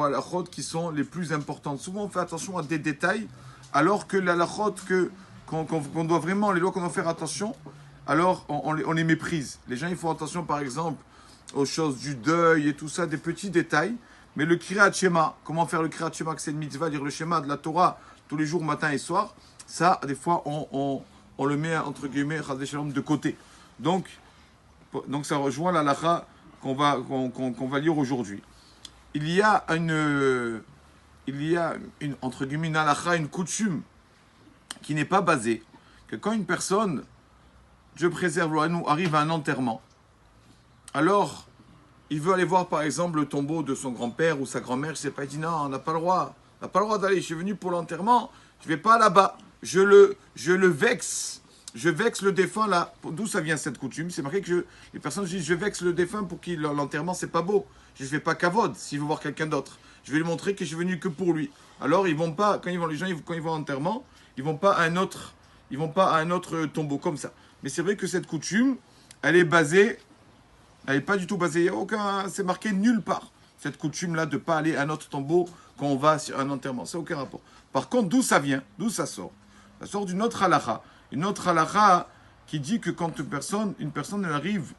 halachot qui sont les plus importantes. Souvent, on fait attention à des détails, alors que la halachot qu'on doit vraiment, les lois qu'on doit faire attention, alors on les méprise. Les gens, ils font attention, par exemple, aux choses du deuil et tout ça, des petits détails. Mais le Kriyat Shema, comment faire le Kriyat Shema, que c'est une mitzvah, dire le Shema de la Torah tous les jours, matin et soir, ça, des fois, on le met, entre guillemets, de côté. Donc ça rejoint la halakha qu'on va lire aujourd'hui. Il y a une entre guillemets, une halakha, une coutume qui n'est pas basée, que quand une personne, Dieu préserve, nous arrive à un enterrement, alors il veut aller voir par exemple le tombeau de son grand-père ou sa grand-mère, je sais pas, il dit non, on n'a pas le droit d'aller, je suis venu pour l'enterrement, je vais pas là-bas, je le vexe, je vexe le défunt là. D'où ça vient cette coutume? C'est marqué que les personnes disent je vexe le défunt pour qu'il l'enterrement c'est pas beau, je ne fais pas kavod s'il veut voir quelqu'un d'autre, je vais lui montrer que je suis venu que pour lui. Alors ils vont pas, quand ils vont à l'enterrement, ils vont pas à un autre tombeau comme ça. Mais c'est vrai que cette coutume, elle est pas du tout basée, c'est marqué nulle part. Cette coutume-là de ne pas aller à un autre tombeau quand on va sur un enterrement, ça n'a aucun rapport. Par contre, d'où ça vient? D'où ça sort? Ça sort d'une autre halakha. Une autre halakha qui dit que quand une personne elle arrive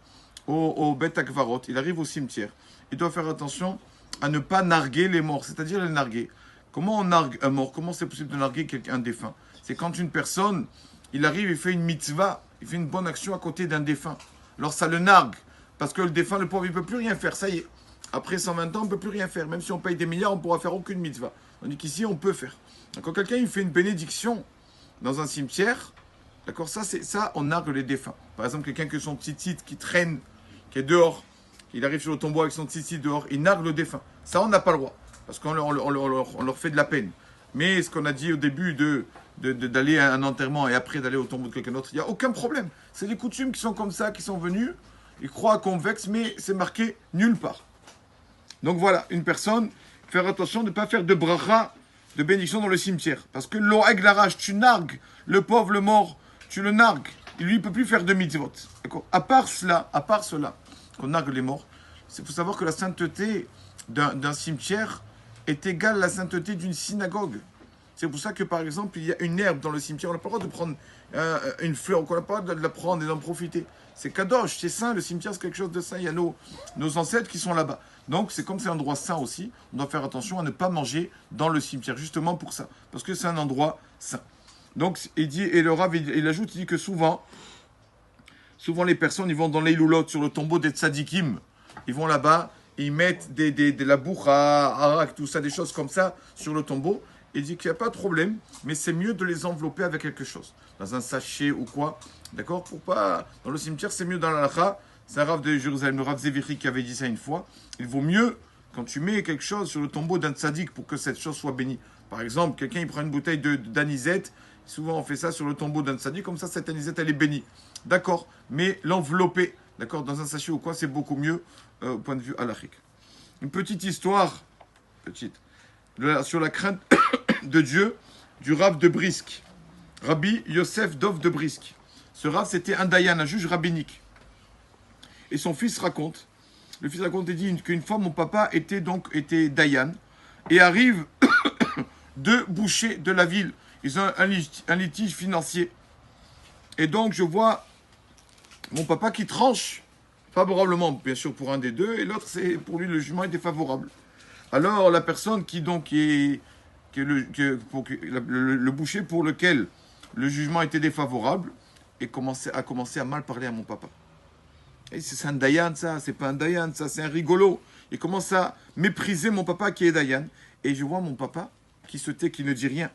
au Bet Akvarot, il arrive au cimetière, il doit faire attention à ne pas narguer les morts, c'est-à-dire les narguer. Comment on nargue un mort? Comment c'est possible de narguer un défunt? C'est quand une personne, il arrive et fait une mitzvah, il fait une bonne action à côté d'un défunt. Alors ça le nargue, parce que le défunt, le pauvre, il ne peut plus rien faire, ça y est. Après 120 ans, on ne peut plus rien faire. Même si on paye des milliards, on ne pourra faire aucune mitzvah. Tandis qu'ici, on peut faire. Donc, quand quelqu'un il fait une bénédiction dans un cimetière, d'accord, ça, on nargue les défunts. Par exemple, quelqu'un que son tzitzit qui traîne, qui est dehors, il arrive sur le tombeau avec son tzitzit dehors, il nargue le défunt. Ça, on n'a pas le droit, parce qu'on leur fait de la peine. Mais ce qu'on a dit au début d'aller à un enterrement et après d'aller au tombeau de quelqu'un d'autre, il n'y a aucun problème. C'est des coutumes qui sont comme ça, qui sont venues. Ils croient qu'on vexe, mais c'est marqué nulle part. Donc voilà, une personne, faire attention de ne pas faire de bracha, de bénédiction dans le cimetière. Parce que l'oeg l'arrache, tu nargues le pauvre, le mort, tu le nargues. Lui, il ne peut plus faire de mitzvot. D'accord. À part cela, qu'on nargue les morts, il faut savoir que la sainteté d'un cimetière est égale à la sainteté d'une synagogue. C'est pour ça que, par exemple, il y a une herbe dans le cimetière. On n'a pas le droit de prendre une fleur, on n'a pas le droit de la prendre et d'en profiter. C'est kadosh, c'est saint, le cimetière, c'est quelque chose de saint. Il y a nos ancêtres qui sont là-bas. Donc, c'est comme c'est un endroit saint aussi, on doit faire attention à ne pas manger dans le cimetière, justement pour ça. Parce que c'est un endroit saint. Donc, il dit, et le Rav, il ajoute, il dit que souvent, les personnes, ils vont dans les loulottes, sur le tombeau des tzadikim. Ils vont là-bas, ils mettent de la bourra, arak, tout ça, des choses comme ça, sur le tombeau. Il dit qu'il n'y a pas de problème, mais c'est mieux de les envelopper avec quelque chose. Dans un sachet ou quoi. D'accord? Pour pas. Dans le cimetière, c'est mieux dans la halakha. C'est un Rav de Jérusalem, le Rav Zéviri, qui avait dit ça une fois. Il vaut mieux, quand tu mets quelque chose sur le tombeau d'un tzaddik pour que cette chose soit bénie. Par exemple, quelqu'un il prend une bouteille d'anisette. Souvent, on fait ça sur le tombeau d'un tzaddik. Comme ça, cette anisette, elle est bénie. D'accord? Mais l'envelopper, d'accord, dans un sachet ou quoi, c'est beaucoup mieux au point de vue halakhique. Une petite histoire, sur la crainte de Dieu du Rav de Brisk. Rabbi Yosef Dov de Brisk. Ce Rav, c'était un dayan, un juge rabbinique. Et son fils raconte, il dit qu'une fois, mon papa était dayan, et arrive deux bouchers de la ville. Ils ont un litige financier. Et donc, je vois mon papa qui tranche favorablement, bien sûr, pour un des deux, et l'autre, pour lui, le jugement est défavorable. Alors, la personne le boucher pour lequel le jugement était défavorable a commencé à mal parler à mon papa. Et c'est un dayan, ça, c'est pas un dayan, ça, c'est un rigolo. Il commence à mépriser mon papa qui est dayan. Et je vois mon papa qui se tait, qui ne dit rien.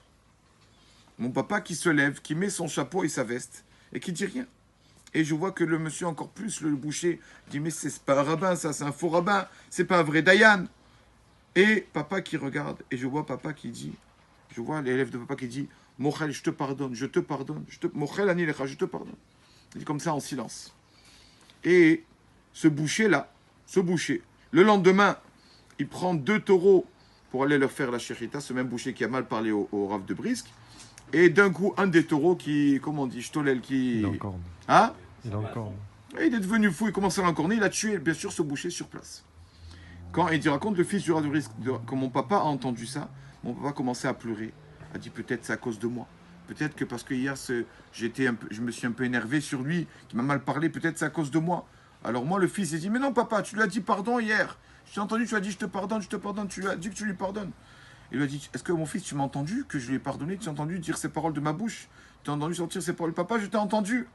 Mon papa qui se lève, qui met son chapeau et sa veste, et qui dit rien. Et je vois que le monsieur, encore plus, le boucher, dit, mais c'est pas un rabbin, ça, c'est un faux rabbin, c'est pas un vrai dayan. Et papa qui regarde, et je vois papa qui dit, je vois l'élève de papa qui dit, Mochel, je te pardonne, Mochel Anilecha, je te pardonne. Il dit comme ça en silence. Et ce boucher, le lendemain, il prend 2 taureaux pour aller leur faire la shechita, ce même boucher qui a mal parlé au Rav de Brisk. Et d'un coup, un des taureaux qui, comment on dit, Shtolel, qui... Il encorne. Hein? Il encorne. Et il est devenu fou, il commence à l'encorner, il a tué, bien sûr, ce boucher sur place. Quand il raconte le fils du Rav Brisk, quand mon papa a entendu ça, mon papa a commencé à pleurer. A dit peut-être c'est à cause de moi. Peut-être que parce que hier, je me suis un peu énervé sur lui, qui m'a mal parlé, peut-être c'est à cause de moi. Alors moi, le fils, il dit, mais non papa, tu lui as dit pardon hier. Je t'ai entendu, tu as dit je te pardonne, tu lui as dit que tu lui pardonnes. Il lui a dit, est-ce que mon fils, tu m'as entendu que je lui ai pardonné, tu as entendu dire ces paroles de ma bouche, tu as entendu sortir ces paroles, papa, je t'ai entendu.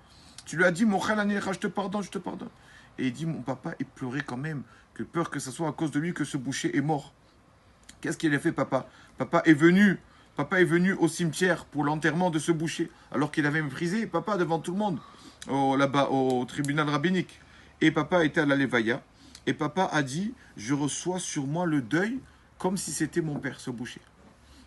Tu lui as dit, mon frère, je te pardonne, je te pardonne. Et il dit, mon papa, il pleurait quand même, que peur que ce soit à cause de lui que ce boucher est mort. Qu'est-ce qu'il a fait, papa? Papa est venu au cimetière pour l'enterrement de ce boucher, alors qu'il avait méprisé papa devant tout le monde, là-bas au tribunal rabbinique. Et papa était à la Levaya, et papa a dit, je reçois sur moi le deuil comme si c'était mon père, ce boucher.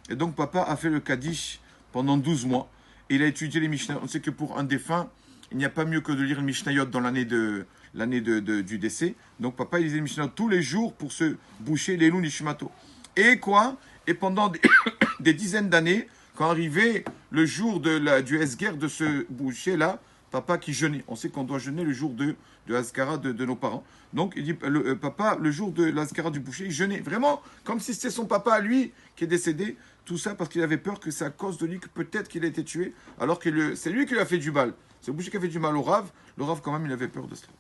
Et donc papa a fait le Kaddish pendant 12 mois, et il a étudié les Mishnayot. On sait que pour un défunt, il n'y a pas mieux que de lire le Mishnayot dans l'année du décès. Donc papa, il lisait le Mishnayot tous les jours pour se boucher les loups Nishmato. Et quoi? Et pendant des dizaines d'années, quand arrivait le jour du Esger de ce boucher-là, papa qui jeûnait. On sait qu'on doit jeûner le jour de l'Azkara de nos parents. Donc il dit, papa, le jour de l'Azkara du boucher, il jeûnait. Vraiment, comme si c'était son papa à lui qui est décédé. Tout ça parce qu'il avait peur que c'est à cause de lui que peut-être qu'il a été tué, alors que c'est lui qui lui a fait du mal. C'est le boucher qui a fait du mal au Rav. Le Rav, quand même, il avait peur de cela.